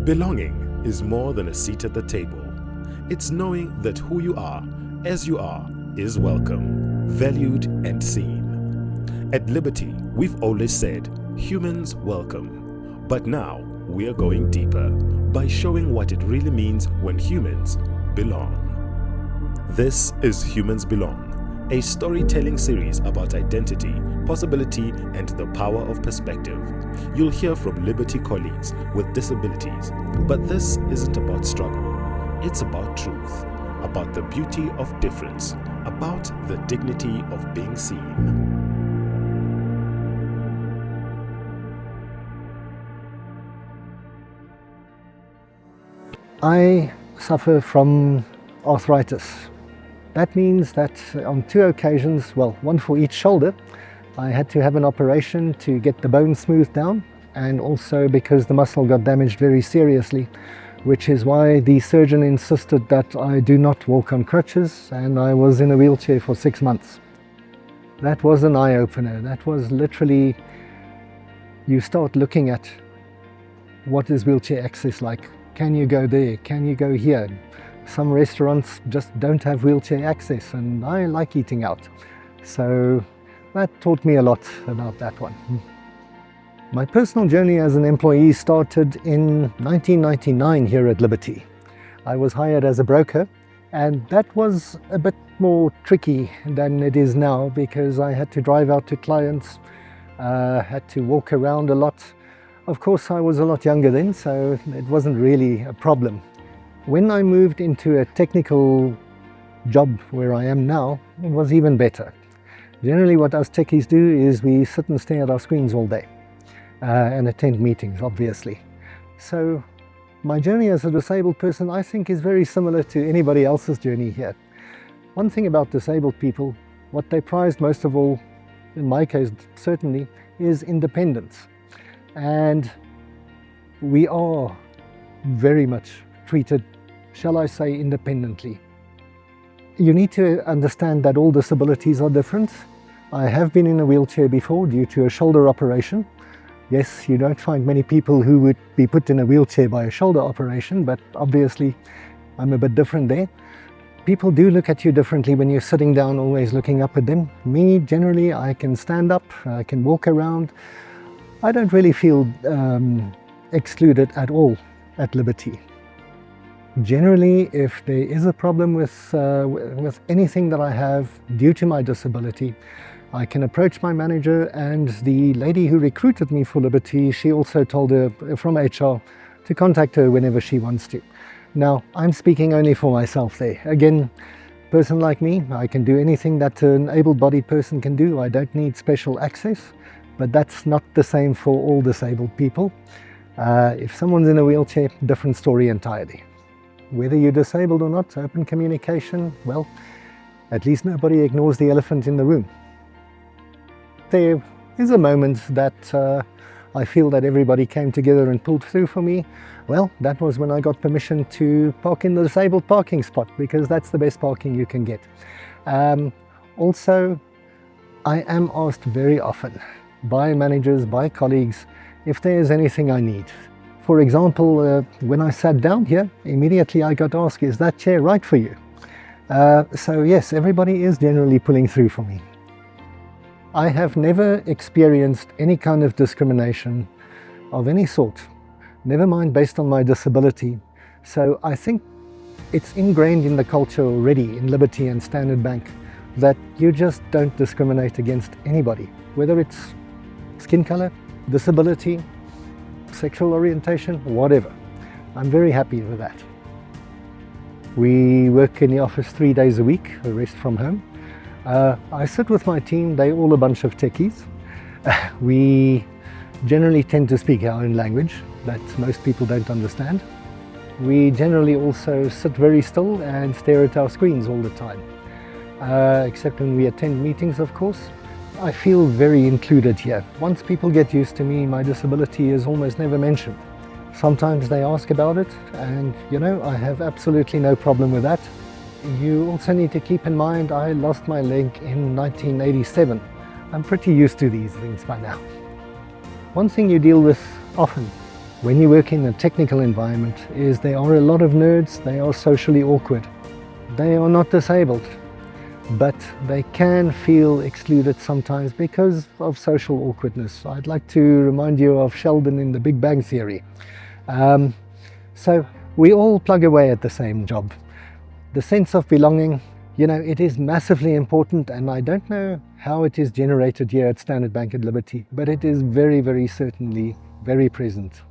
Belonging is more than a seat at the table. It's knowing that who you are, as you are, is welcome, valued, and seen. At Liberty, we've always said, humans welcome. But now, we are going deeper by showing what it really means when humans belong. This is Humans Belong, a storytelling series about identity, possibility, and the power of perspective. You'll hear from Liberty colleagues with disabilities, but this isn't about struggle. It's about truth, about the beauty of difference, about the dignity of being seen. I suffer from arthritis. That means that on 2 occasions, well, one for each shoulder, I had to have an operation to get the bone smoothed down, and also because the muscle got damaged very seriously, which is why the surgeon insisted that I do not walk on crutches, and I was in a wheelchair for 6 months. That was an eye-opener. That was literally, you start looking at what is wheelchair access like. Can you go there? Can you go here? Some restaurants just don't have wheelchair access, and I like eating out. So that taught me a lot about that one. My personal journey as an employee started in 1999 here at Liberty. I was hired as a broker, and that was a bit more tricky than it is now because I had to drive out to clients, had to walk around a lot. Of course, I was a lot younger then, so it wasn't really a problem. When I moved into a technical job where I am now, it was even better. Generally what us techies do is we sit and stare at our screens all day and attend meetings, obviously. So my journey as a disabled person, I think, is very similar to anybody else's journey here. One thing about disabled people, what they prized most of all, in my case certainly, is independence. And we are very much treated, shall I say, independently. You need to understand that all disabilities are different. I have been in a wheelchair before due to a shoulder operation. Yes, you don't find many people who would be put in a wheelchair by a shoulder operation, but obviously I'm a bit different there. People do look at you differently when you're sitting down, always looking up at them. Me, generally, I can stand up, I can walk around. I don't really feel excluded at all at Liberty. Generally, if there is a problem with anything that I have due to my disability, I can approach my manager, and the lady who recruited me for Liberty, she also told her from HR to contact her whenever she wants to. Now, I'm speaking only for myself there. Again, a person like me, I can do anything that an able-bodied person can do. I don't need special access, but that's not the same for all disabled people. If someone's in a wheelchair, different story entirely. Whether you're disabled or not, open communication, well, at least nobody ignores the elephant in the room. There is a moment that I feel that everybody came together and pulled through for me. Well, that was when I got permission to park in the disabled parking spot, because that's the best parking you can get. Also, I am asked very often by managers, by colleagues, if there is anything I need. For example, when I sat down here, immediately I got asked, is that chair right for you? So yes, everybody is generally pulling through for me. I have never experienced any kind of discrimination of any sort, never mind based on my disability. So I think it's ingrained in the culture already in Liberty and Standard Bank that you just don't discriminate against anybody, whether it's skin color, disability, sexual orientation, whatever. I'm very happy with that. We work in the office 3 days a week, the rest from home. I sit with my team, they're all a bunch of techies. We generally tend to speak our own language that most people don't understand. We generally also sit very still and stare at our screens all the time, except when we attend meetings, of course. I feel very included here. Once people get used to me, my disability is almost never mentioned. Sometimes they ask about it, and you know, I have absolutely no problem with that. You also need to keep in mind I lost my leg in 1987. I'm pretty used to these things by now. One thing you deal with often when you work in a technical environment is there are a lot of nerds. They are socially awkward. They are not disabled, but they can feel excluded sometimes because of social awkwardness. I'd like to remind you of Sheldon in The Big Bang Theory. So we all plug away at the same job. The sense of belonging, you know, it is massively important, and I don't know how it is generated here at Standard Bank at Liberty, but it is very, very certainly very present.